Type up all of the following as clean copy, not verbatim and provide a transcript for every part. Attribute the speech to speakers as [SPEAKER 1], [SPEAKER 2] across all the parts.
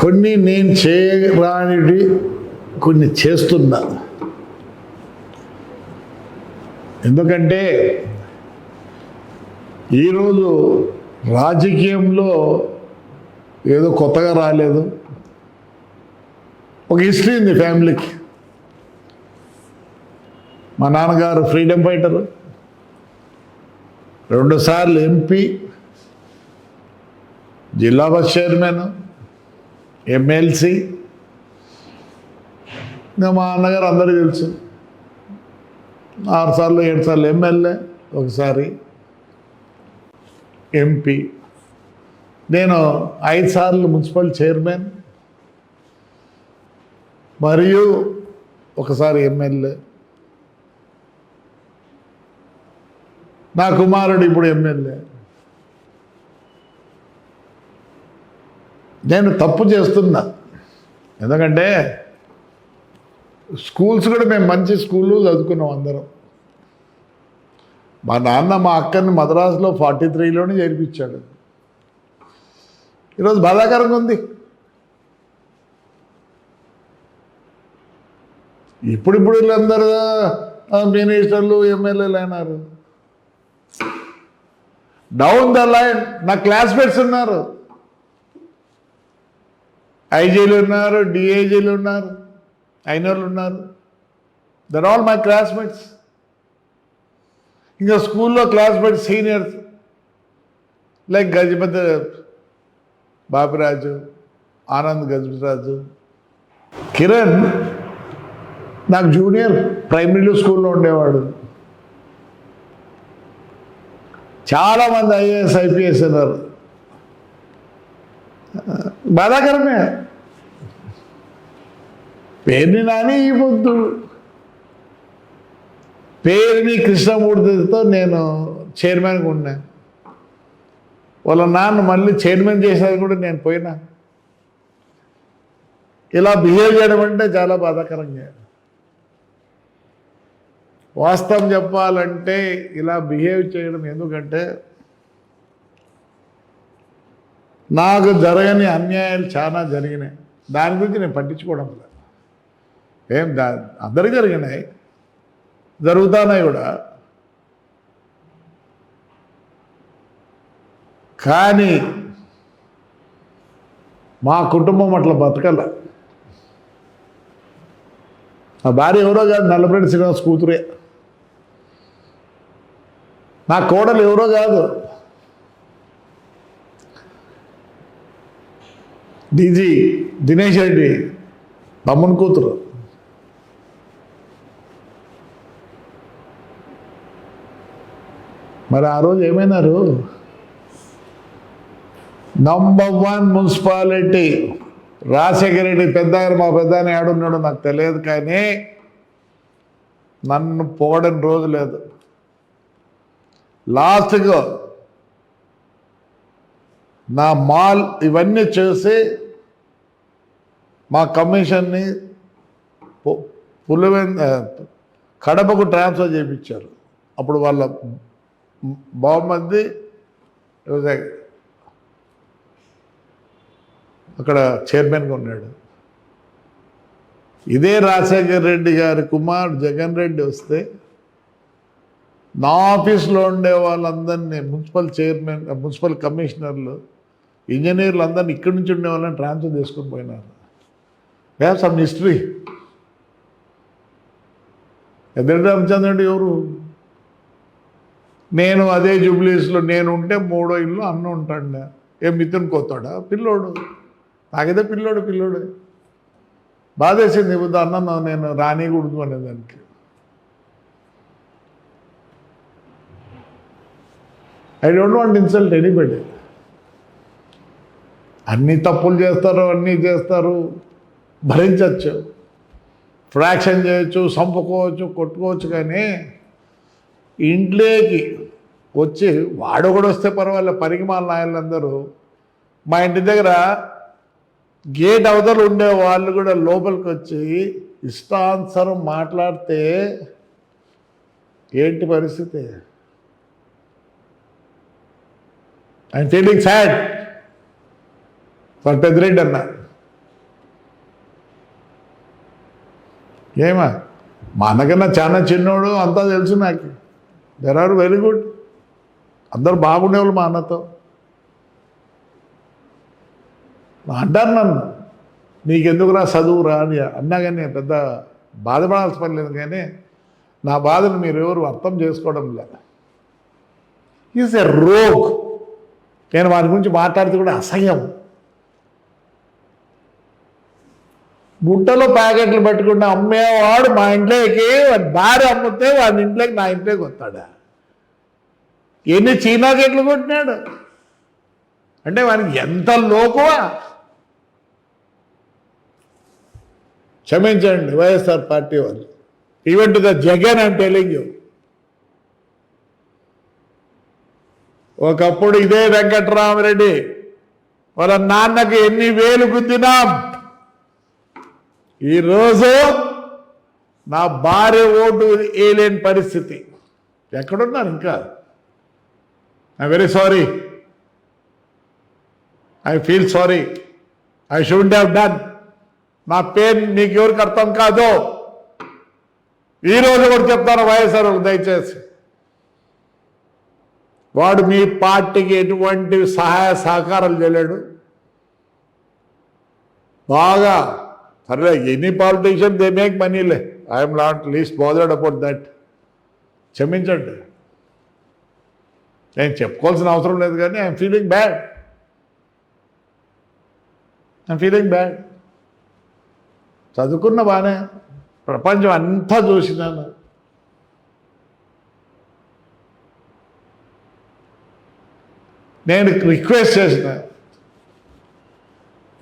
[SPEAKER 1] కొన్ని నేను చేయరానివి కొన్ని చేస్తున్నా. ఎందుకంటే ఈరోజు రాజకీయంలో ఏదో కొత్తగా రాలేదు, ఒక హిస్టరీ ఉంది ఫ్యామిలీకి. మా నాన్నగారు ఫ్రీడమ్ ఫైటరు, 2 సార్లు ఎంపీ, జిల్లా బస్ చైర్మన్, ఎమ్మెల్సీ. ఇంకా మా అన్నగారు అందరికీ తెలుసు, 6 సార్లు 7 సార్లు ఎమ్మెల్యే, ఒకసారి ఎంపీ. నేను 5 సార్లు మున్సిపల్ చైర్మన్ మరియు ఒకసారి ఎమ్మెల్యే. నా కుమారుడు ఇప్పుడు ఎమ్మెల్యే. నేను తప్పు చేస్తున్నా, ఎందుకంటే స్కూల్స్ కూడా మేము మంచి స్కూళ్ళు చదువుకున్నాం అందరం. మా నాన్న మా అక్కని మద్రాసులో 43లోనే చేర్పించాడు. ఈరోజు బాధాకరంగా ఉంది. ఇప్పుడు వీళ్ళందరూ మినిస్టర్లు ఎమ్మెల్యేలు అయినారు. డౌన్ ద లైన్ నా క్లాస్మేట్స్ ఉన్నారు, ఐజీలు ఉన్నారు, డిఐజీలు ఉన్నారు, అయినోళ్ళు ఉన్నారు. There all my classmates. ఇంకా స్కూల్లో classmates seniors like Gajapathi Bapiraju, Anand Gajapathiraju, Kiran నాకు జూనియర్, ప్రైమరీలో స్కూల్లో ఉండేవాడు. చాలామంది ఐఏఎస్ ఐపీఎస్ అన్నారు. బాధాకరమే. పేరుని నాని ఈ పొద్దు పేరుని కృష్ణమూర్తితో నేను చైర్మన్గా ఉన్నా. వాళ్ళ నాన్న మళ్ళీ చైర్మన్ చేసేది కూడా నేను పోయినా. ఇలా బిహేవ్ చేయడం అంటే చాలా బాధాకరంగా. వాస్తవం చెప్పాలంటే ఇలా బిహేవ్ చేయడం ఎందుకంటే నాకు జరగని అన్యాయాలు చాలా జరిగినాయి. దాని గురించి నేను పట్టించుకోవడం లేదు. అందరికీ జరిగినాయి, జరుగుతున్నాయి కూడా. కానీ మా కుటుంబం అట్లా బతకల. నా భార్య ఎవరో కాదు, నల్లపరెడ్డి శ్రీనివాస్ కూతురే. నా కోడలు ఎవరో కాదు, డీజీ దినేష్ రెడ్డి తమ్ముని కూతురు. మరి ఆ రోజు ఏమైనారు? నంబర్ 1 మున్సిపాలిటీ రాజశేఖర రెడ్డి పెద్దాయన, మా పెద్దాయన ఏడున్నాడు నాకు తెలియదు, కానీ నన్ను పొగడని రోజు లేదు. లాస్ట్గా నా మాల్ ఇవన్నీ చేసి మా కమిషన్ని కడపకు ట్రాన్స్ఫర్ చేయించారు. అప్పుడు వాళ్ళ బహుమతి అక్కడ చైర్మన్గా ఉన్నాడు. ఇదే రాజశేఖర రెడ్డి గారి కుమారుడు జగన్ రెడ్డి వస్తే నా ఆఫీస్లో ఉండే వాళ్ళందరినీ మున్సిపల్ కమిషనర్లు, ఇంజనీర్లు అందరినీ ఇక్కడి నుంచి ఉండే వాళ్ళని ట్రాన్స్ఫర్ చేసుకొని పోయినారు. We have some history. ఎదురు రామచంద్ర రెడ్డి ఎవరు? నేను అదే జూబ్లీస్లో నేను ఉంటే 3వ ఇల్లు అన్న ఉంటాడు. మిథున్ కోతాడా పిల్లోడు? నాకైతే పిల్లోడు బాధేసింది. ఇప్పుడు అన్న నేను రానికూడదు అనేదానికి. I don't want insult anybody. అన్ని తప్పులు చేస్తారు, అన్నీ చేస్తారు, భరించవచ్చు, ఫ్రాక్షన్ చేయొచ్చు, చంపుకోవచ్చు, కొట్టుకోవచ్చు. కానీ ఇంట్లోకి వచ్చి వాడొకడు వస్తే పర్వాలేదు, పరిగిమాల నాయలందరూ మా ఇంటి దగ్గర గేట్ అవతల ఉండే వాళ్ళు కూడా లోపలికి వచ్చి ఇష్టానుసారం మాట్లాడితే ఏంటి పరిస్థితి? I'm feeling sad for Peddireddy అన్న. ఏమా మా అన్నకన్నా చాలా చిన్నోడు అంతా తెలుసు నాకు. దెర్ ఆర్ వెరీ గుడ్, అందరు బాగుండేవాళ్ళు మా అన్నతో. అంటారు నన్ను, నీకెందుకురా చదువురా అని అన్నా, కానీ పెద్ద బాధపడాల్సిన పని లేదు. కానీ నా బాధను మీరు ఎవరు అర్థం చేసుకోవడం లేదు. Is a rogue. నేను వారి గురించి మాట్లాడితే కూడా అసహ్యం. గుట్టలో ప్యాకెట్లు పెట్టుకుంటే అమ్మేవాడు మా ఇంట్లోకి భార్య అమ్మితే వాడి ఇంట్లోకి నా ఇంట్లోకి వస్తాడా? ఎన్ని చీనాకెట్లు కొట్టినాడు అంటే వానికి ఎంత లోకువా. క్షమించండి వైఎస్ఆర్ పార్టీ వాళ్ళు. Even to the Jagan I'm telling you. ఒకప్పుడు ఇదే వెంకట్రామరెడ్డి వాళ్ళ నాన్నకి ఎన్ని వేలు గుద్దినాం. ఈరోజు నా భార్య ఓటు వేయలేని పరిస్థితి. ఎక్కడున్నారు ఇంకా? I very sorry, I feel sorry, I should have done. నా పెయిన్ మీకు ఎవరికి అర్థం కాదు. ఈరోజు కూడా చెప్తాను వైఎస్ఆర్ దయచేసి, వాడు మీ పార్టీకి ఎటువంటి సహాయ సహకారాలు చేయలేడు. బాగా సరే, ఎనీ పాలిటీషియన్ దే మేక్ మనీలే. I'm not least bothered about that. క్షమించండి, నేను చెప్పుకోవాల్సిన అవసరం లేదు. కానీ ఐఎమ్ ఫీలింగ్ బ్యాడ్, చదువుకున్న బాగానే, ప్రపంచం అంతా చూసినాను. నేను రిక్వెస్ట్ చేసిన,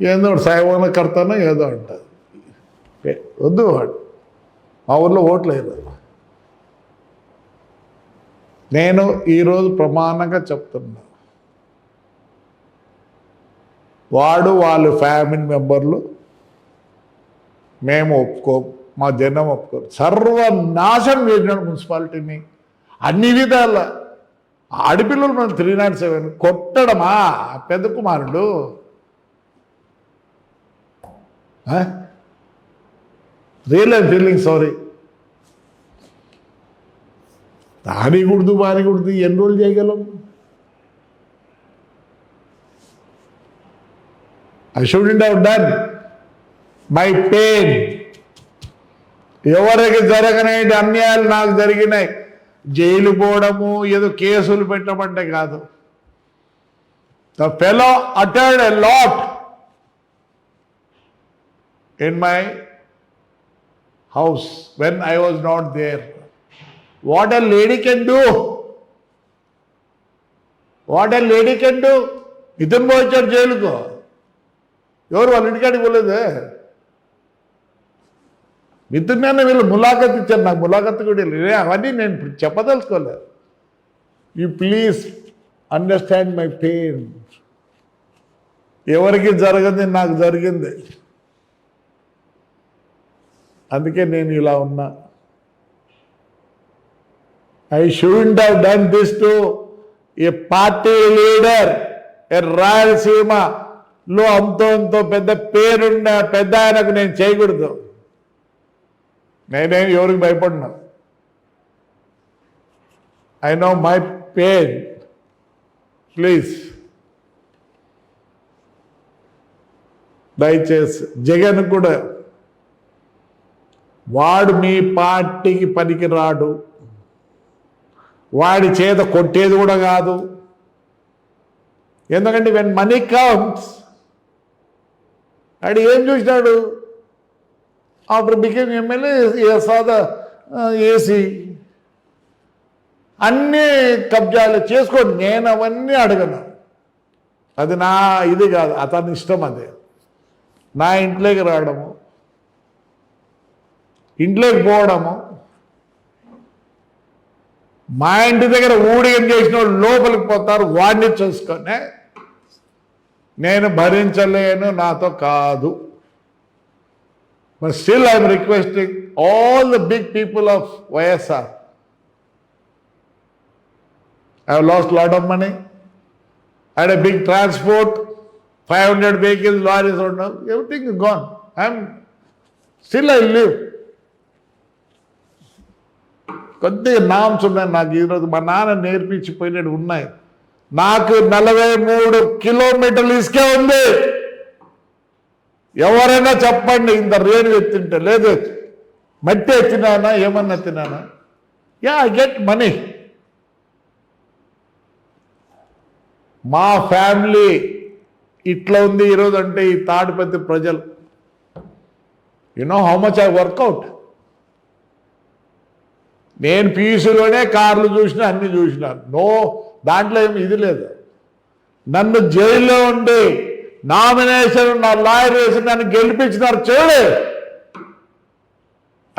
[SPEAKER 1] ఏదో సాయమాన కడతానో ఏదో అంటుంది. వద్దు, వాడు మా ఊర్లో ఓట్లు లేదు. నేను ఈరోజు ప్రమాణంగా చెప్తున్నా, వాడు వాళ్ళ ఫ్యామిలీ మెంబర్లు మేము ఒప్పుకో, మా జనం ఒప్పుకోరు. సర్వనాశనం చేసినాడు మున్సిపాలిటీని అన్ని విధాల. ఆడపిల్లలు మనం 307 కొట్టడమా పెద్ద కుమారుడు? Real I'm feeling sorry. దానికూడదు బానికూడదు ఎన్ని రోజులు చేయగలం? I shouldn't have done my pain. ఎవరికి జరగనేటి అన్యాయాలు నాకు జరిగినాయి. జైలు పోవడము, ఏదో కేసులు పెట్టమంటే కాదు. The fellow uttered a lot in my house when I was not there. What a lady can do. What a lady can do. ఇతను పోయించాడు జైలుకు. ఎవరు వాళ్ళ ఇంటికాడికి పోలేదే. మిత్రునే వీళ్ళు ములాఖత్ ఇచ్చారు. నాకు ములాఖత్ కూడా లేదు. అవన్నీ నేను చెప్పదలుచుకోలేదు. You please understand my pain. ఎవరికి జరగదు, నాకు జరిగింది. అందుకే నేను ఇలా ఉన్నా. I shouldn't have done this to a party leader, a రాయలసీమలో అంతో పెద్ద పేరున్న పెద్ద ఆయనకు నేను చేయకూడదు. నేనేం ఎవరికి భయపడినా. I know my pain. Please దయచేసి జగన్ కూడా, వాడు మీ పార్టీకి పనికి రాడు. వాడి చేత కొట్టేది కూడా కాదు. ఎందుకంటే వెన్ మనీ కమ్స్, వాడు ఏం చూసినాడు? ఆఫ్టర్ బికేమ్ ఎమ్మెల్యే సాదా ఏసీ అన్నీ కబ్జాలు చేసుకోండి. నేను అవన్నీ అడగను. అది నా ఇది కాదు, అతని ఇష్టం. అదే నా ఇంట్లోకి రావడము, ఇంట్లోకి పోవడము, మా ఇంటి దగ్గర ఊడిగం చేసిన వాళ్ళు లోపలికి పోతారు. వాడిని చూసుకొని నేను భరించలేను, నాతో కాదు. But still I'm requesting all the big people of YSR. I have lost lot of money. I had a big transport, 500 vehicles, lorries, everything is gone. Still I live. కొద్దిగా నామ్స్ ఉన్నాయి నాకు. ఈరోజు మా నాన్న నేర్పించిపోయినట్టు ఉన్నాయి. నాకు 43 కిలోమీటర్లు ఇసుకే ఉంది. ఎవరైనా చెప్పండి, ఇంత రేణు ఎత్తింటే. లేదు, మట్టి ఎత్తినానా, ఏమన్నా ఎత్తినానా? Yeah, I get money. మా ఫ్యామిలీ ఇట్లా ఉంది ఈరోజు అంటే ఈ తాడిపత్రి ప్రజలు. You know how much I work out. నేను పీసులోనే కార్లు చూసినా, అన్ని చూసినాను. నో, దాంట్లో ఏమి ఇది లేదు. నన్ను జైల్లో ఉండి నామినేషన్ నా లాయర్ వేసి నన్ను గెలిపించినారు చూడు.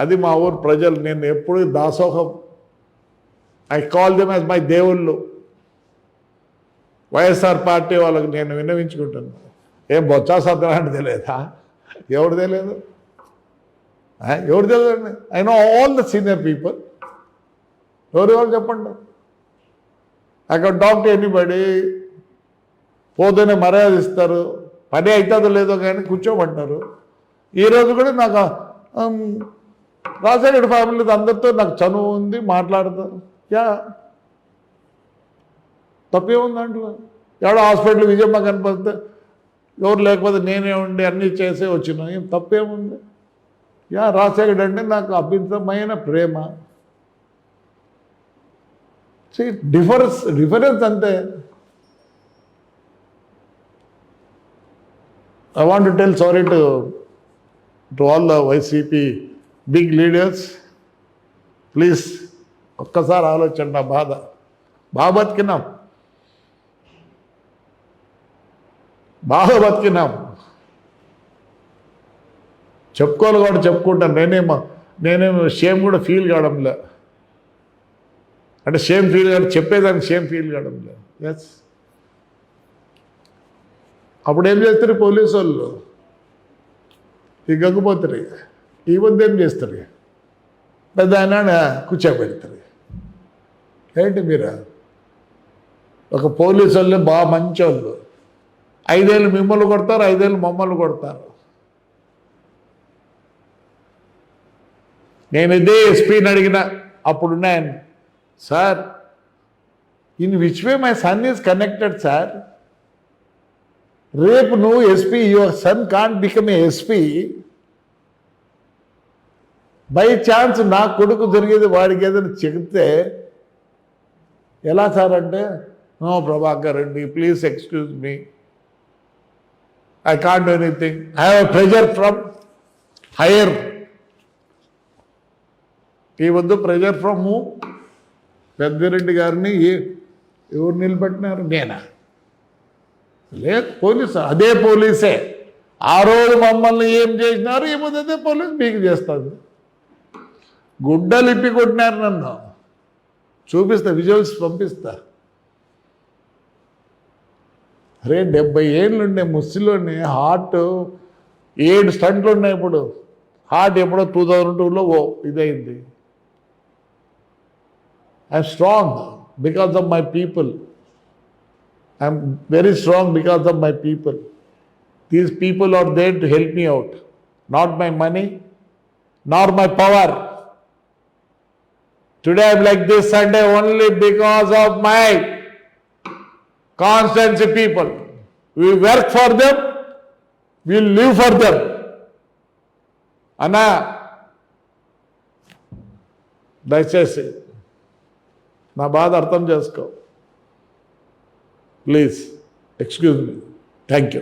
[SPEAKER 1] అది మా ఊరు ప్రజలు. నేను ఎప్పుడు దాసోహం. I call them as my దేవుళ్ళు. వైఎస్ఆర్ పార్టీ వాళ్ళకి నేను విన్నవించుకుంటాను. ఏం బొత్స సత్యనారాయణ తెలియదా? ఎవరు తెలియదు? ఎవరు తెలియదండి? I know all the senior people. ఎవరు చెప్పండి. I can talk to anybody. పోతేనే మర్యాద ఇస్తారు. పని అవుతుందో లేదో కానీ కూర్చోమంటారు. ఈరోజు కూడా నాకు రాజశేఖర ఫ్యామిలీ అందరితో నాకు చనువు ఉంది, మాట్లాడతారు. యా, తప్పేముంది దాంట్లో? ఎవడో హాస్పిటల్ విజయమ్మ కనిపిస్తే ఎవరు లేకపోతే నేనే ఉండి అన్నీ చేసే వచ్చినా ఏం తప్పేముంది? యా, రాజశేఖర్ అంటే నాకు అభితమైన ప్రేమ. డిఫరెన్స్ అంతే. I want to tell sorry to all the YCP big leaders. Please, ఒక్కసారి ఆలోచన. నా బాధ బాగా బతికినాం, బాగా బతికినాం. చెప్పుకోవాలి కూడా చెప్పుకుంటాను. నేనేమో షేమ్ కూడా ఫీల్ కావడంలే. అంటే షేమ్ ఫీల్ కాదు, చెప్పేదానికి షేమ్ ఫీల్ కావడంలే. ఎస్, అప్పుడు ఏం చేస్తారు పోలీసు వాళ్ళు? ఈ గగ్గుపోతారు. ఈ వద్ద ఏం చేస్తారు? పెద్ద ఆయన కూర్చోబెడతారు. ఏంటి మీరు? ఒక పోలీసు వాళ్ళు బాగా మంచి వాళ్ళు. 5 ఏళ్ళు మిమ్మల్ని కొడతారు, 5 ఏళ్ళు మమ్మల్ని కొడతారు. నేను ఇదే ఎస్పీని అడిగిన అప్పుడున్నాయని, sir in which way my son is connected sir? రేపు నువ్వు SP, your son can't become a SP. By chance నా కొడుకు జరిగేది వాడికి ఏదైనా చెబితే ఎలా సార్ అంటే, no Prabhakar Reddy, please excuse me, I can't do anything. I have a pressure from higher. ఈ వద్దు ప్రెజర్ ఫ్రమ్ పెద్దిరెడ్డి గారిని ఎవరు నిలబెట్టినారు? నేనా? లేదు, పోలీసు. అదే పోలీసే ఆ రోజు మమ్మల్ని ఏం చేసినారు, ఈ ముందు అదే పోలీసు మీకు చేస్తుంది. గుడ్డలు ఇప్పి కొట్టినారు నన్ను. చూపిస్తా, విజువల్స్ పంపిస్తా. అరే 70 ఏళ్ళుండే ముస్లింలోని హార్ట్ 7 స్టంట్లు ఉన్నాయి. ఇప్పుడు హార్ట్ ఎప్పుడో 2002లో ఇదైంది. I'm strong because of my people. I'm very strong because of my people. These people are there to help me out. Not my money, nor my power. Today I'm like this Sunday only because of my constancy people. We work for them, we live for them. Anna, దయచేసి నా బాధ అర్థం చేసుకో. Please, excuse me. Thank you.